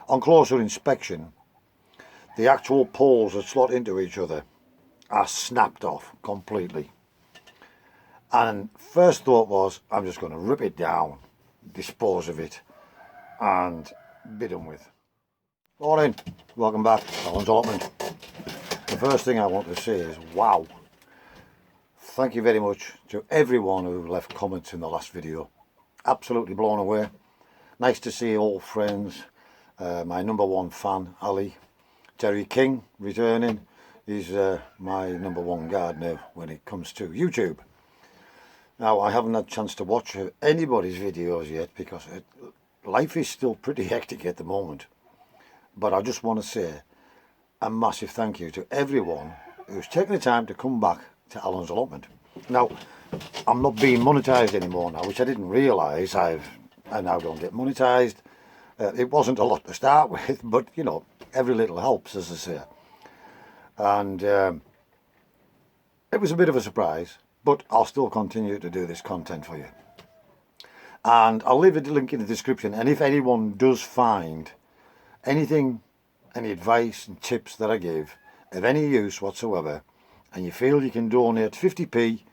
On closer inspection, the actual poles that slot into each other are snapped off completely. And first thought was, I'm just going to rip it down, dispose of it, and be done with. Morning, welcome back, Alan's Allotment. The first thing I want to say is, wow. Thank you very much to everyone who left comments in the last video. Absolutely blown away. Nice to see old friends. My #1 fan, Ali. Terry King, returning. He's my #1 gardener when it comes to YouTube. Now, I haven't had a chance to watch anybody's videos yet because life is still pretty hectic at the moment. But I just want to say a massive thank you to everyone who's taken the time to come back to Alan's Allotment. Now, I'm not being monetised anymore now, which I didn't realise. I now don't get monetised. It wasn't a lot to start with, but you know, every little helps, as I say. And it was a bit of a surprise, but I'll still continue to do this content for you. And I'll leave a link in the description, and if anyone does find anything, any advice and tips that I give of any use whatsoever, and you feel you can donate 50p,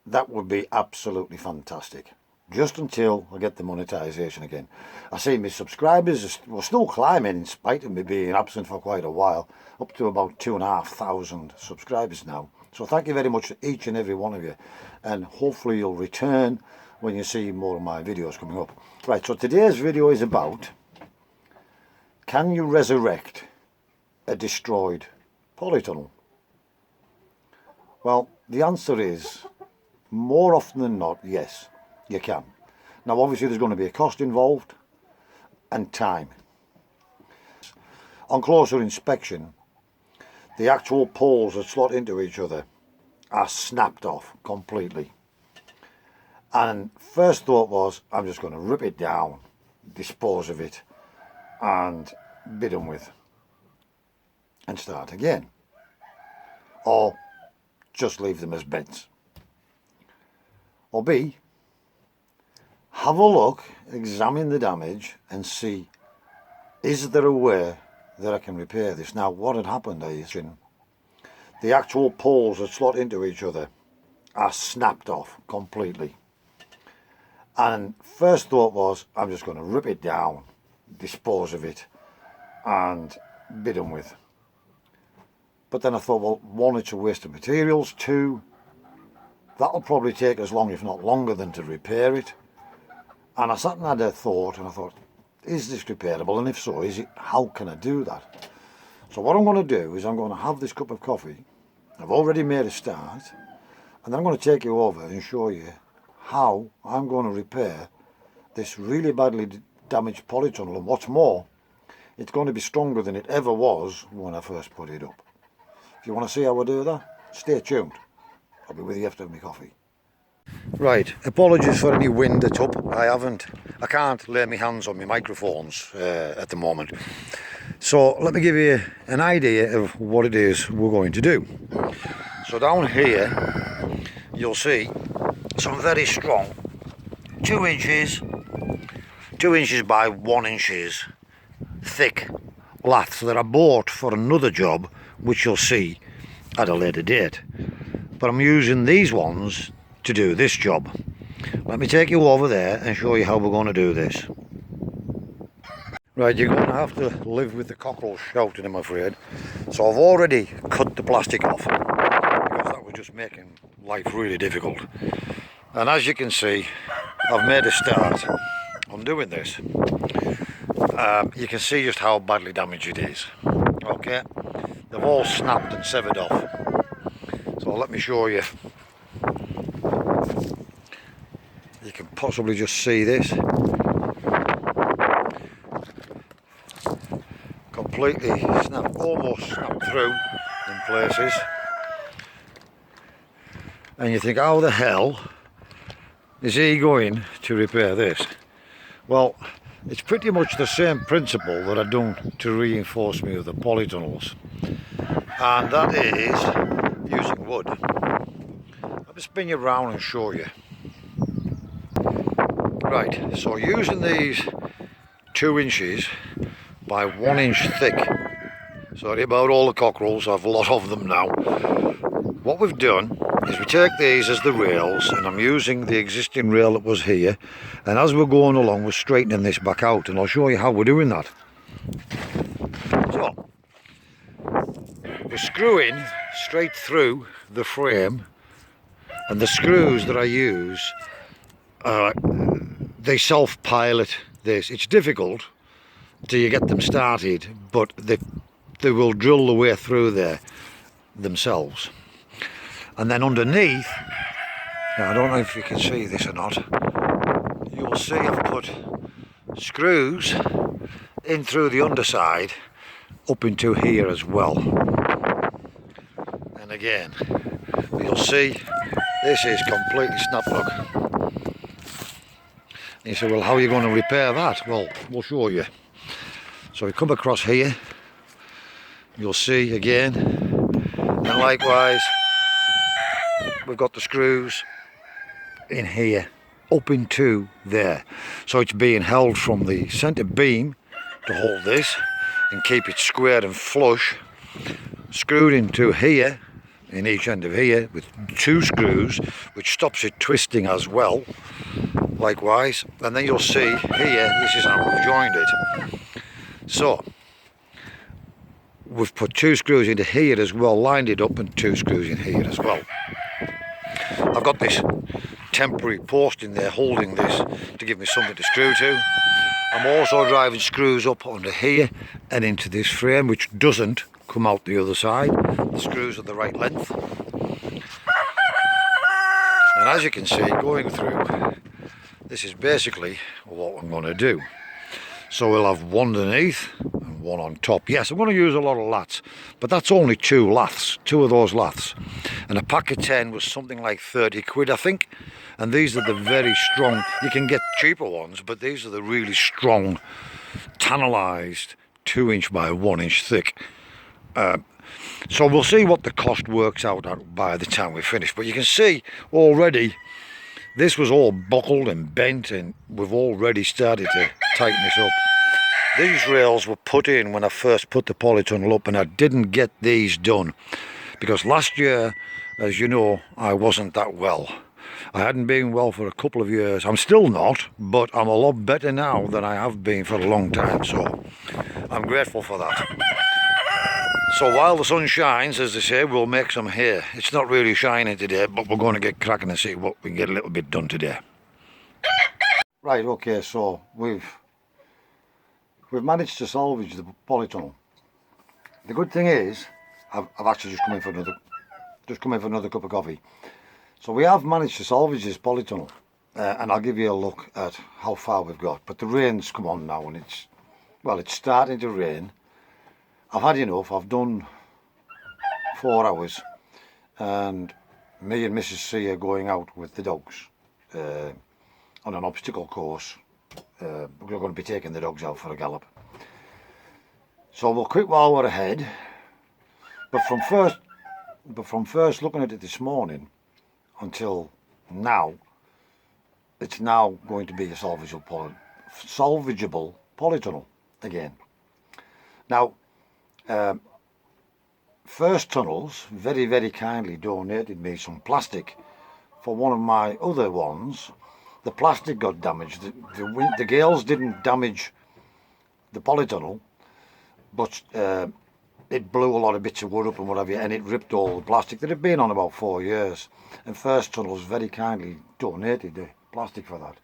that would be absolutely fantastic. Just until I get the monetisation again. I see my subscribers were still climbing in spite of me being absent for quite a while, up to about 2,500 subscribers now. So thank you very much to each and every one of you, and hopefully you'll return when you see more of my videos coming up. Right, so today's video is about, can you resurrect a destroyed polytunnel? Well, the answer is, more often than not, yes, you can. Now obviously there's going to be a cost involved and time. On closer inspection, the actual poles that slot into each other are snapped off completely. And first thought was, I'm just going to rip it down, dispose of it, and be done with, and start again. Or just leave them as beds. Or B, have a look, examine the damage and see, is there a way that I can repair this? Now what had happened is, the actual poles that slot into each other are snapped off completely. And first thought was, I'm just going to rip it down, dispose of it, and be done with. But then I thought, well, one, it's a waste of materials. Two, that'll probably take as long, if not longer, than to repair it. And I sat and had a thought, and I thought, is this repairable? And if so, how can I do that? So what I'm going to do is I'm going to have this cup of coffee. I've already made a start, and then I'm going to take you over and show you how I'm going to repair this really badly damaged polytunnel. And what's more, it's going to be stronger than it ever was when I first put it up. If you want to see how I do that, stay tuned. I'll be with you after my coffee. Right, apologies for any wind that's up. I can't lay my hands on my microphones at the moment. So let me give you an idea of what it is we're going to do. So down here, you'll see some very strong 2 inches by 1 inches thick laths that I bought for another job, which you'll see at a later date. But I'm using these ones to do this job. Let me take you over there and show you how we're going to do this. Right, you're going to have to live with the cockles shouting, I'm afraid. So I've already cut the plastic off because that was just making life really difficult. And as you can see, I've made a start on doing this. You can see just how badly damaged it is. Okay, they've all snapped and severed off. So let me show you. You can possibly just see this. Completely snapped, almost snapped through in places. And you think, how the hell is he going to repair this? Well, it's pretty much the same principle that I've done to reinforce me with the polytunnels. And that is using wood. Let me spin you around and show you. Right, so using these 2 inches by 1 inch thick. Sorry about all the cockerels, I've a lot of them now. What we've done is we take these as the rails, and I'm using the existing rail that was here, and as we're going along we're straightening this back out, and I'll show you how we're doing that. So we're screwing straight through the frame, and the screws that I use, they self-pilot this. It's difficult till you get them started, but they will drill the way through there themselves. And then underneath, now I don't know if you can see this or not, you'll see I've put screws in through the underside up into here as well. And again, you'll see this is completely snap lock. And you say, well, how are you going to repair that? Well, we'll show you. So we come across here, you'll see again, and likewise we've got the screws in here up into there, so it's being held from the centre beam to hold this and keep it square and flush, screwed into here in each end of here with 2 screws, which stops it twisting as well, likewise. And then you'll see here, this is how we've joined it. So we've put 2 screws into here as well, lined it up, and 2 screws in here as well. I've got this temporary post in there holding this to give me something to screw to. I'm also driving screws up under here and into this frame, which doesn't come out the other side. The screws are the right length. And as you can see, going through, this is basically what I'm going to do. So we'll have one underneath and one on top. Yes, I'm going to use a lot of laths, but that's only 2 laths, 2 of those laths. And a pack of 10 was something like 30 quid, I think. And these are the very strong, you can get cheaper ones, but these are the really strong, tannalized 2 inch by 1 inch thick. So we'll see what the cost works out at by the time we finish. But you can see already, this was all buckled and bent, and we've already started to tighten this up. These rails were put in when I first put the polytunnel up, and I didn't get these done because last year, as you know, I wasn't that well. I hadn't been well for a couple of years. I'm still not, but I'm a lot better now than I have been for a long time, so I'm grateful for that. So while the sun shines, as they say, we'll make some hay. It's not really shining today, but we're going to get cracking and see what we can get a little bit done today. Right, okay, so we've managed to salvage the polytunnel. The good thing is, I've actually just come in for another cup of coffee. So we have managed to salvage this polytunnel, and I'll give you a look at how far we've got. But the rain's come on now, and it's starting to rain. I've had enough. I've done 4 hours, and me and Mrs. C are going out with the dogs on an obstacle course. We're going to be taking the dogs out for a gallop. So we'll quit while we're ahead. But from first looking at it this morning until now, it's now going to be a salvageable polytunnel again. Now, First Tunnels very, very kindly donated me some plastic for one of my other ones. The plastic got damaged. The gales didn't damage the polytunnel, but it blew a lot of bits of wood up and whatever, and it ripped all the plastic that had been on about 4 years. And First Tunnels very kindly donated the plastic for that.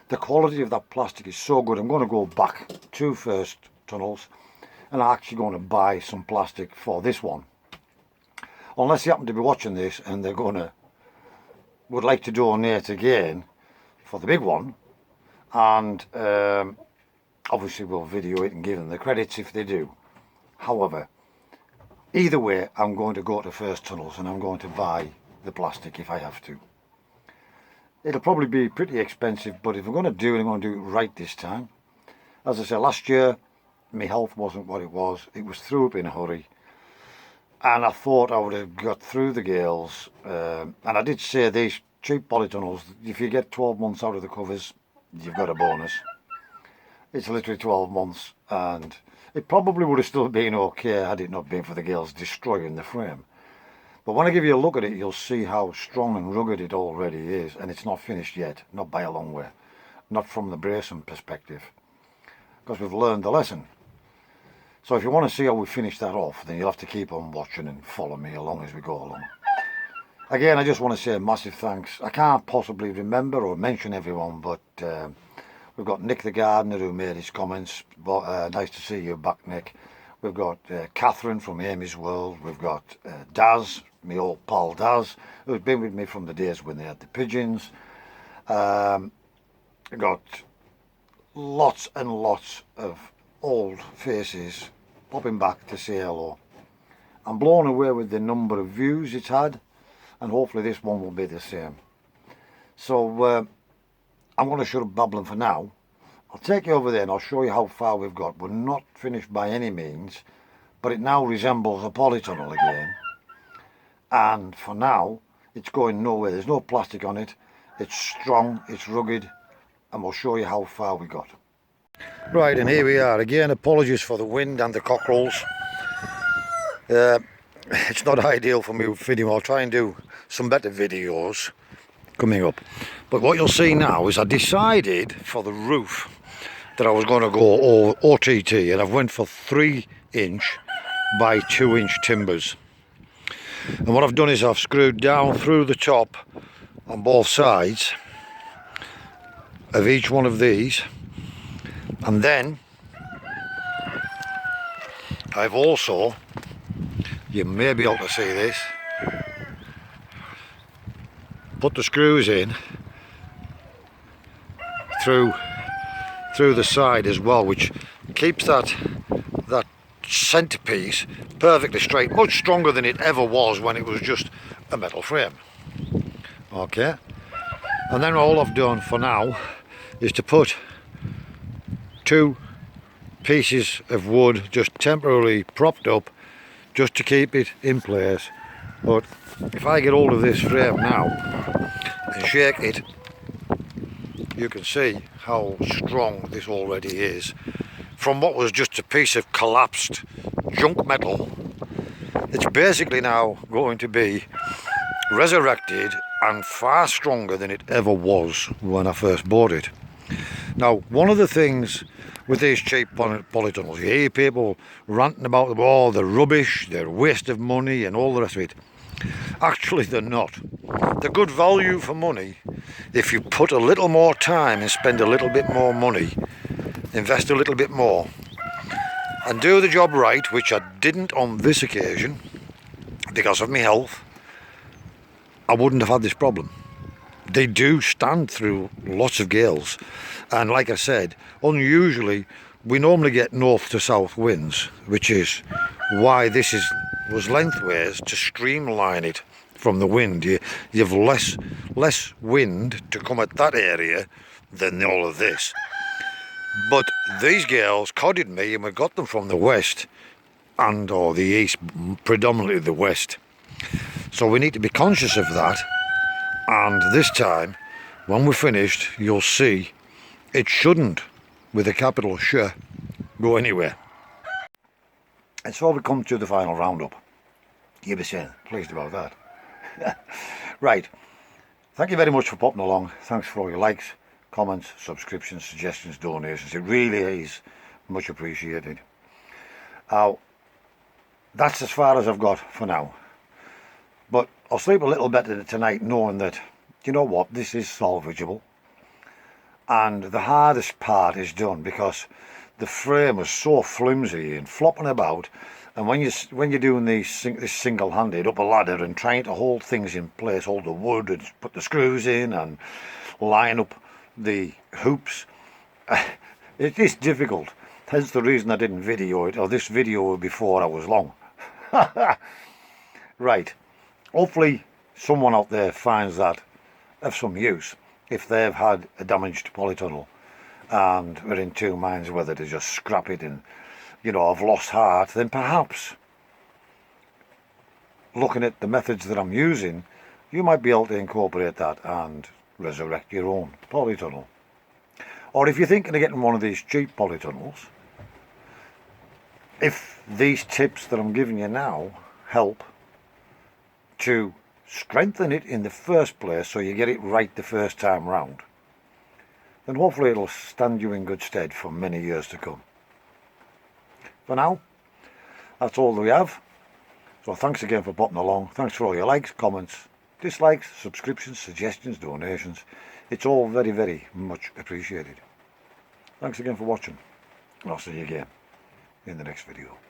The quality of that plastic is so good. I'm going to go back to First Tunnels, and I'm actually going to buy some plastic for this one. Unless you happen to be watching this and they're would like to donate again for the big one, and obviously we'll video it and give them the credits if they do. However, either way, I'm going to go to First Tunnels and I'm going to buy the plastic if I have to. It'll probably be pretty expensive, but if I'm going to do it, I'm going to do it right this time. As I said, last year my health wasn't what it was. It was through up in a hurry, and I thought I would have got through the gales, and I did say these cheap polytunnels, if you get 12 months out of the covers, you've got a bonus. It's literally 12 months, and it probably would have still been okay had it not been for the girls destroying the frame. But when I give you a look at it, you'll see how strong and rugged it already is, and it's not finished yet, not by a long way. Not from the bracing perspective, because we've learned the lesson. So if you want to see how we finish that off, then you'll have to keep on watching and follow me along as we go along. Again, I just want to say a massive thanks. I can't possibly remember or mention everyone, but we've got Nick the gardener who made his comments. Nice to see you back, Nick. We've got Catherine from Amy's World. We've got Daz, my old pal Daz, who's been with me from the days when they had the pigeons. We've got lots and lots of old faces popping back to say hello. I'm blown away with the number of views it's had, and hopefully this one will be the same. So I'm going to shut up babbling for now. I'll take you over there and I'll show you how far we've got. We're not finished by any means, but it now resembles a polytunnel again. And for now, it's going nowhere. There's no plastic on it. It's strong, it's rugged, and we'll show you how far we got. Right, and here we are again. Apologies for the wind and the cockerels. It's not ideal for me with video. I'll try and do some better videos coming up. But what you'll see now is I decided for the roof that I was going to go OTT, and I've went for 3-inch by 2-inch timbers. And what I've done is I've screwed down through the top on both sides of each one of these, and then I've also, you may be able to see this, put the screws in through the side as well, which keeps that centerpiece perfectly straight, much stronger than it ever was when it was just a metal frame. Okay, and then all I've done for now is to put 2 pieces of wood just temporarily propped up just to keep it in place. But if I get hold of this frame now and shake it, you can see how strong this already is. From what was just a piece of collapsed junk metal, it's basically now going to be resurrected and far stronger than it ever was when I first bought it. Now, one of the things with these cheap polytunnels, you hear people ranting about them, oh, they're rubbish, they're a waste of money and all the rest of it. Actually, they're not. They're good value for money if you put a little more time and spend a little bit more money, invest a little bit more, and do the job right, which I didn't on this occasion because of my health. I wouldn't have had this problem. They do stand through lots of gales, and like I said, unusually we normally get north to south winds, which is why this was lengthways to streamline it from the wind. You have less wind to come at that area than all of this. But these gales codded me, and we got them from the west or the east, predominantly the west. So we need to be conscious of that. And this time, when we're finished, you'll see it shouldn't, with a capital sh, go anywhere. And so we come to the final roundup. You'll be saying, pleased about that. Right. Thank you very much for popping along. Thanks for all your likes, comments, subscriptions, suggestions, donations. It really is much appreciated. Now, that's as far as I've got for now. But I'll sleep a little better tonight knowing that, you know what, this is salvageable. And the hardest part is done because the frame was so flimsy and flopping about. And when you're doing this single-handed up a ladder and trying to hold things in place, hold the wood and put the screws in and line up the hoops, it is difficult. Hence the reason I didn't video it, or this video before I was long. Right. Hopefully someone out there finds that of some use if they've had a damaged polytunnel and are in two minds whether to just scrap it and, you know, I've lost heart. Then perhaps looking at the methods that I'm using, you might be able to incorporate that and resurrect your own polytunnel. Or if you're thinking of getting one of these cheap polytunnels, if these tips that I'm giving you now help to strengthen it in the first place so you get it right the first time round, then hopefully it'll stand you in good stead for many years to come. For now, that's all that we have. So thanks again for popping along. Thanks for all your likes, comments, dislikes, subscriptions, suggestions, donations. It's all very, very much appreciated. Thanks again for watching, and I'll see you again in the next video.